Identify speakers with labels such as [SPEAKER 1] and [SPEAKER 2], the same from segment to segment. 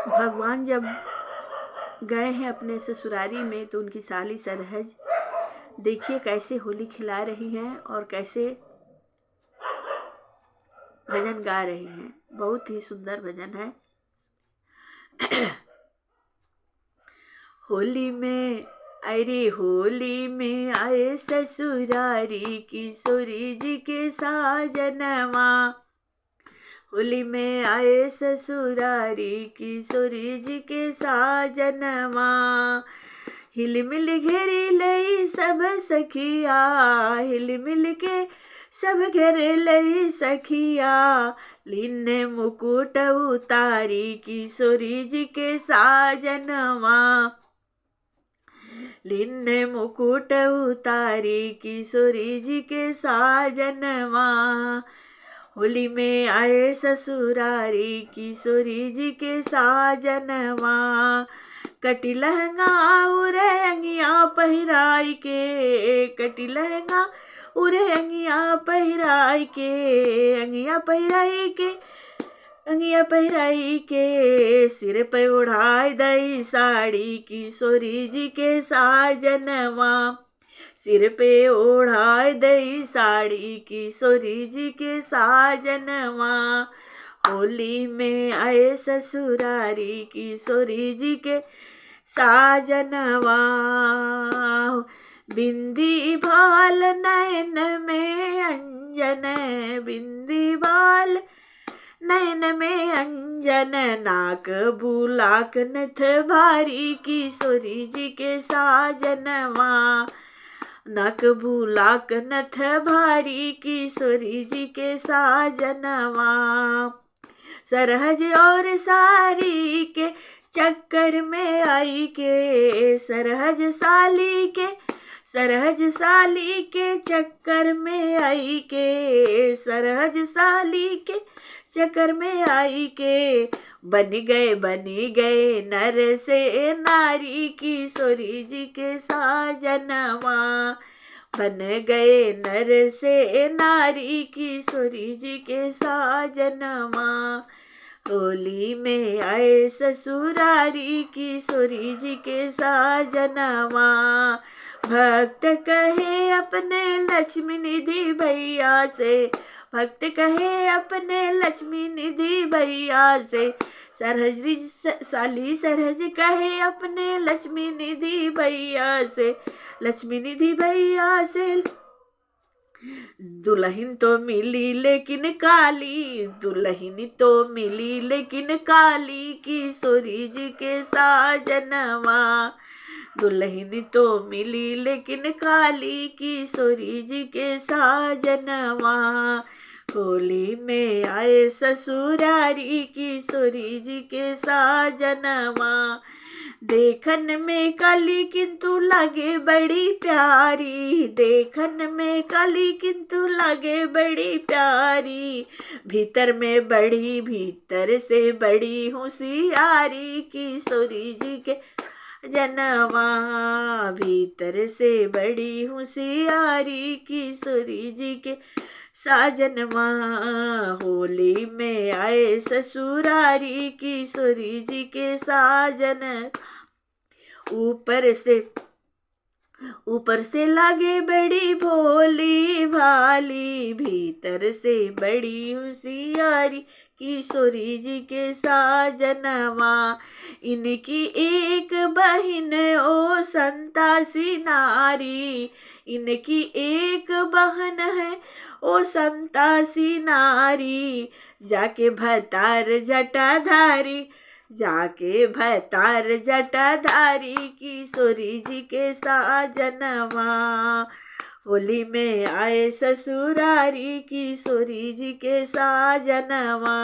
[SPEAKER 1] भगवान जब गए हैं अपने ससुरारी में तो उनकी साली सरहज देखिए कैसे होली खिला रही हैं और कैसे भजन गा रही हैं। बहुत ही सुंदर भजन है। होली में अरे होली में आए ससुरारी किशोरी जी के साजनवा। होली में आए ससुरारी किशोरी जी के साजनवा। हिलमिल घेरी लई सब सखिया, हिलमिल के सब घेर लई सखिया। लीने मुकुट उतारी किशोरी जी के साजनवा। लीने मुकुट उतारी किशोरी जी के साजनवा। होली में आए ससुरारी किशोरी जी के साजनवा। कटी लहंगा उरे अंगिया पहिराई के, कटी लहंगा उरे अंगिया पहिराई के, अंगिया पहिराई के, अंगिया पहिराई के। सिर पे उड़ाई दई साड़ी किशोरी जी के साजनवा। सिर पे ओढ़ाए दई साड़ी किशोरी जी के साजनवा। होली में आए ससुरारी किशोरी जी के साजनवा। बिंदी भाल नयन में अंजन, बिंदी भाल नयन में अंजन। नाक बुलाक नथ भारी किशोरी जी के साजनवा। नक बुलाक नथ भारी किशोरी जी के साजनवा। सरहज और सारी के चक्कर में आई के, सरहज साली के, सरहज साली के चक्कर में आई के, सरहज साली के चक्कर में आई के। बनी गए नर से नारी किशोरी जी के साजनवा। बन गए नर से नारी किशोरी जी के साजनवा। होली में आए ससुरारी किशोरी जी के साजनवा। भक्त कहे अपने लक्ष्मी निधि भैया से, भक्त कहे अपने लक्ष्मी निधि भैया से। सरहज साली सरहज कहे अपने लक्ष्मी निधि भैया से, लक्ष्मी निधि भैया से। दुल्हन तो मिली लेकिन काली, दुल्हन तो मिली लेकिन काली किशोरी जी के साजनवा। दुल्हन तो मिली लेकिन काली किशोरी जी के साजनवा। होली में आए ससुरारी किशोरी जी के साजनवा। देखन में काली किंतु लगे बड़ी प्यारी, देखन में काली किंतु लगे बड़ी प्यारी। भीतर में बड़ी, भीतर से बड़ी होशियारी किशोरी जी के जनवा। भीतर से बड़ी होशियारी किशोरी जी के साजनवा। होली में आए ससुरारी किशोरी जी के साजन। ऊपर से लागे बड़ी भोली भाली, भीतर से बड़ी होशियारी किशोरी जी के साजनवा। इनकी एक बहन ओ संतासी नारी, इनकी एक बहन है ओ संतासी नारी। जाके भतार जटाधारी, जाके भतार जटाधारी किशोरी जी के साजनवा। होली में आए ससुरारी किशोरी जी के साजनवा।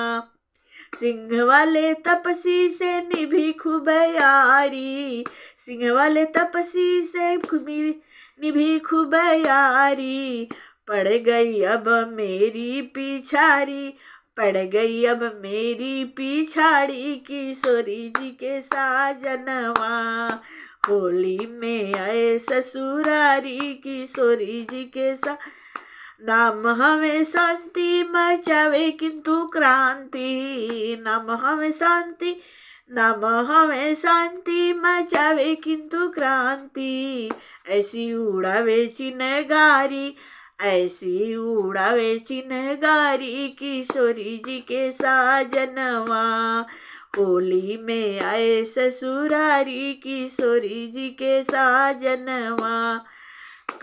[SPEAKER 1] सिंह वाले तपसी से निभी खूब यारी, सिंह वाले तपसी से निभी खूब यारी। पड़ गई अब मेरी पिछारी, पड़ गई अब मेरी पिछाड़ी किशोरी जी के साजनवा। होली में आए ससुरारी किशोरी जी के साथ। नाम हमें शांति मचावे किंतु क्रांति, नाम हमें शांति नाम हमें शांति मचावे किंतु क्रांति, ऐसी उड़ावे चिनगारी, ऐसी उड़ावे चिनगारी किशोरी जी के साजनवा। होली में आए ससुरारी किशोरी जी के साजनवा।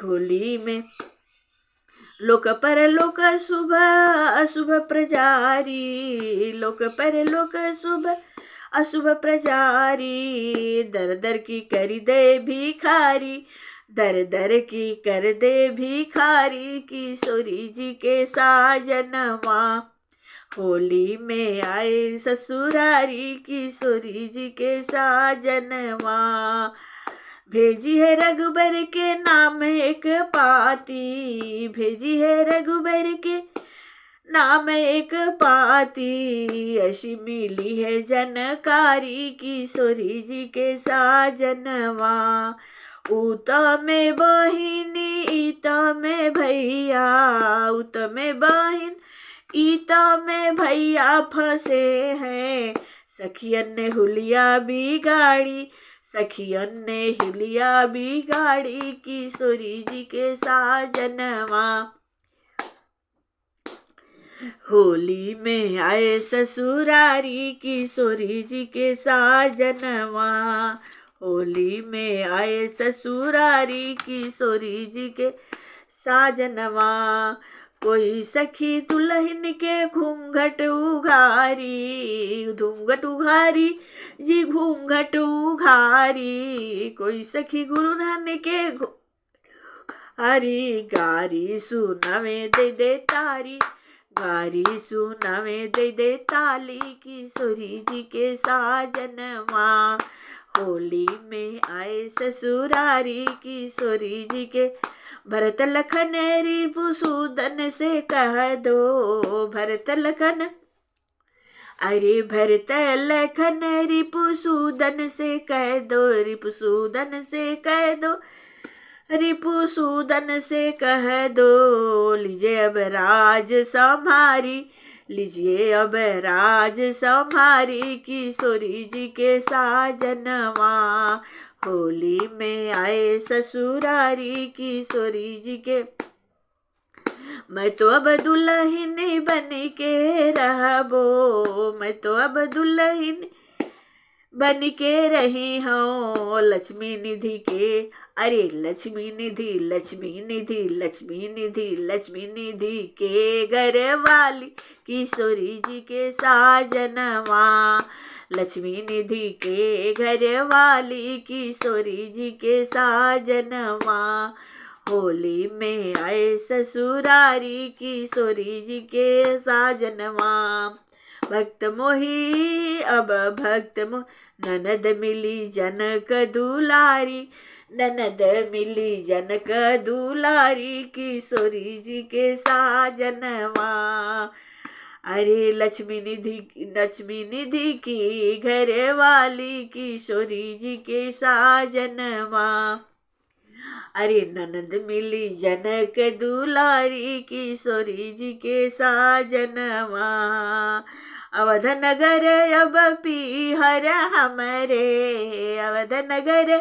[SPEAKER 1] होली में लोक परलोक शुभ अशुभ प्रजारी, लोक परलोक शुभ अशुभ प्रजारी, दर दर की कर दे भिखारी, दर दर की कर दे भिखारी किशोरी जी के साजनवा। होली में आए ससुरारी किशोरी जी के साजनवा। भेजी है रघुबर के नाम एक पाती, भेजी है रघुबर के नाम एक पाती, ऐसी मिली है जनकारी किशोरी जी के साजनवा। उत में बहिनी इत में भैया, उत में बहिन इत में भैया फंसे हैं, सखियन ने हुलिया बिगाड़ी, सखियन ने हुलिया बिगाड़ी किशोरी जी के साजनवा। होली में आए ससुरारी किशोरी जी के साजनवा। होली में आए ससुरारी किशोरी जी के साजनवा। कोई सखी दुल्हन के घूंघट उघारी, घूंघट उघारी जी घूंघट उघारी, कोई सखी दुल्हन के हरी गारी सुनावे दे तारी, गारी सुनावे दे ताली किशोरी जी के साजनवा। होली में आए ससुरारी किशोरी जी के, भरत लखन रिपुसूदन से कह दो, भरत लखन अरे भरत लखन रिपुसूदन से कह दो, रिपुसूदन से कह दो, रिपुसूदन से कह दो, लीजिए अब राज संभारी, लीजिए अब राज संभारी किशोरी जी के साजनवा। होली में आए ससुरारी किशोरी जी के, मैं तो अब दुल्हन बन के रहबो, मैं तो अब दुल्हन बन के रही हूँ लक्ष्मी निधि के, अरे लक्ष्मी निधि लक्ष्मी निधि लक्ष्मी निधि लक्ष्मी निधि के घर वाली किशोरी जी के साजनवा। लक्ष्मी निधि के घर वाली किशोरी जी के साजनवा। होली में आए ससुरारी किशोरी जी के साजनवा। भक्त मोही अब भक्त मोह, ननद मिली जनक दुलारी, ननद मिली जनक दुलारी किशोरी जी के साजनवा। अरे लक्ष्मी निधि की घर वाली किशोरी जी के साजनवा। अरे ननद मिली जनक दुलारी किशोरी जी के साजनवा। अवध नगर अब पीहर हमरे, अवध नगर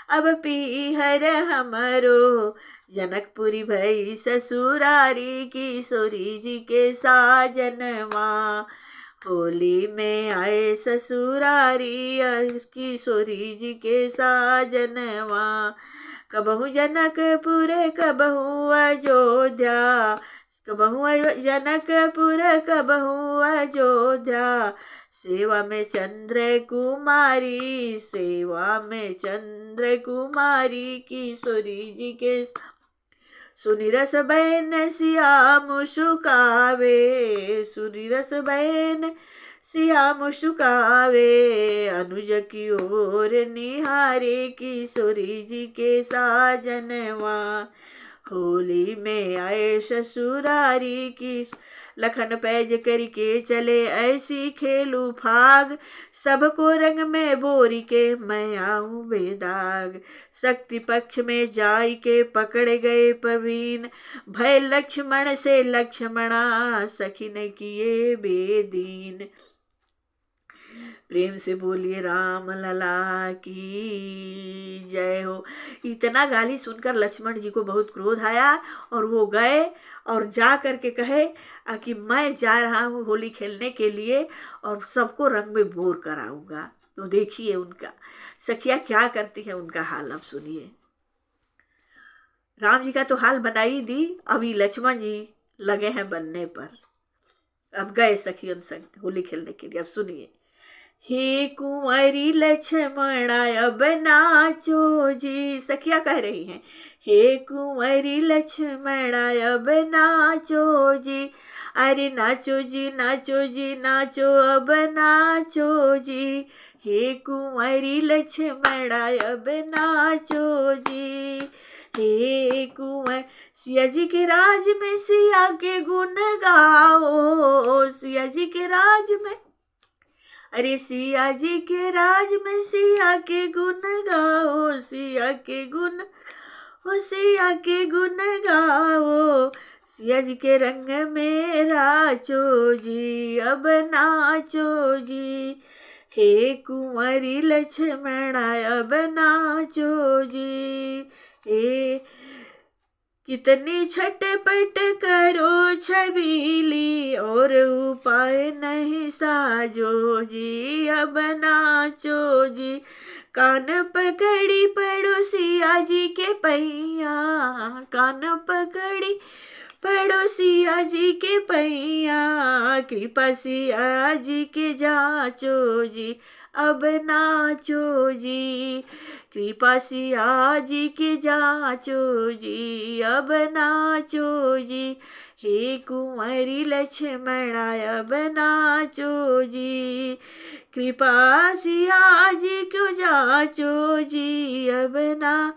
[SPEAKER 1] अब पीहर हमरो, जनकपुरी भई ससुरारी किशोरी जी के साजनवा। होली में आए ससुरारी किशोरी जी के साजनवा। कबहू जनकपुर कबहू अयोध्या, कबहू जनकपुर कबहू अयोध्या, सेवा में चंद्र कुमारी, सेवा में चंद्र कुमारी किशोरी जी के, सुनी रस बहन सियाम शुकावे, सुनी रस बहन सियाम शुकावे, अनुज की ओर निहारे किशोरी जी के साजनवा। होली में आए ससुरारी की, लखन पैज करके चले ऐसी खेलू फाग, सबको रंग में बोरी के मैं आऊं बेदाग। शक्ति पक्ष में जाई के पकड़ गए प्रवीण, भय लक्ष्मण से लक्ष्मणा सखी ने किए बेदीन। प्रेम से बोलिए राम लला की जय हो। इतना गाली सुनकर लक्ष्मण जी को बहुत क्रोध आया और वो गए और जा करके कहे कि मैं जा रहा हूँ होली खेलने के लिए और सबको रंग में बोर कराऊंगा। तो देखिए उनका सखिया क्या करती है, उनका हाल अब सुनिए। राम जी का तो हाल बनाई दी, अभी लक्ष्मण जी लगे हैं बनने पर। अब गए सखियन संग होली खेलने के लिए। अब सुनिए। हे कुंवरी लक्ष्मणा अब नाचो जी, सखिया कह रही हैं। हे कुंवरी लक्ष्मणा अब नाचो जी, अरे नाचो जी नाचो जी नाचो अब नाचो जी। हे कुंवरी लक्ष्मणा अब नाचो जी। हे कुंवर सिया जी के राज में सिया के गुण गाओ, सिया जी के राज में, अरे सिया जी के राज में सिया के गुण गाओ, सिया के गुण, ओ सिया के गुण गाओ। सिया जी के रंग में राचो जी अब नाचो जी। हे कुंवरी लक्ष्मणा अब नाचो जी। हे कितनी छटपट करो छबीली और उपाय नहीं साजो जी अब नाचो जी। कान पकड़ी पड़ोसिया जी के पैया, कान पकड़ी पड़ोसिया जी के पैया, कृपा सिया जी के जाचो जी अब नाचो जी। कृपा सिया जी के जाचो जी अब नाचो जी। हे कुंवरी लक्ष्मणा अब नाचो जी। कृपा सिया जी को जाचो जी अब ना।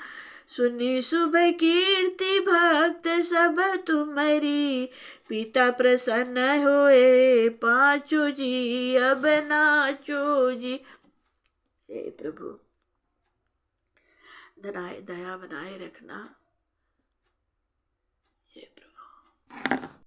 [SPEAKER 1] सुनी शुभ कीर्ति भक्त सब तुम्हारी, पिता प्रसन्न होए पाचो जी अब नाचो जी। हे प्रभु दया बनाए रखना।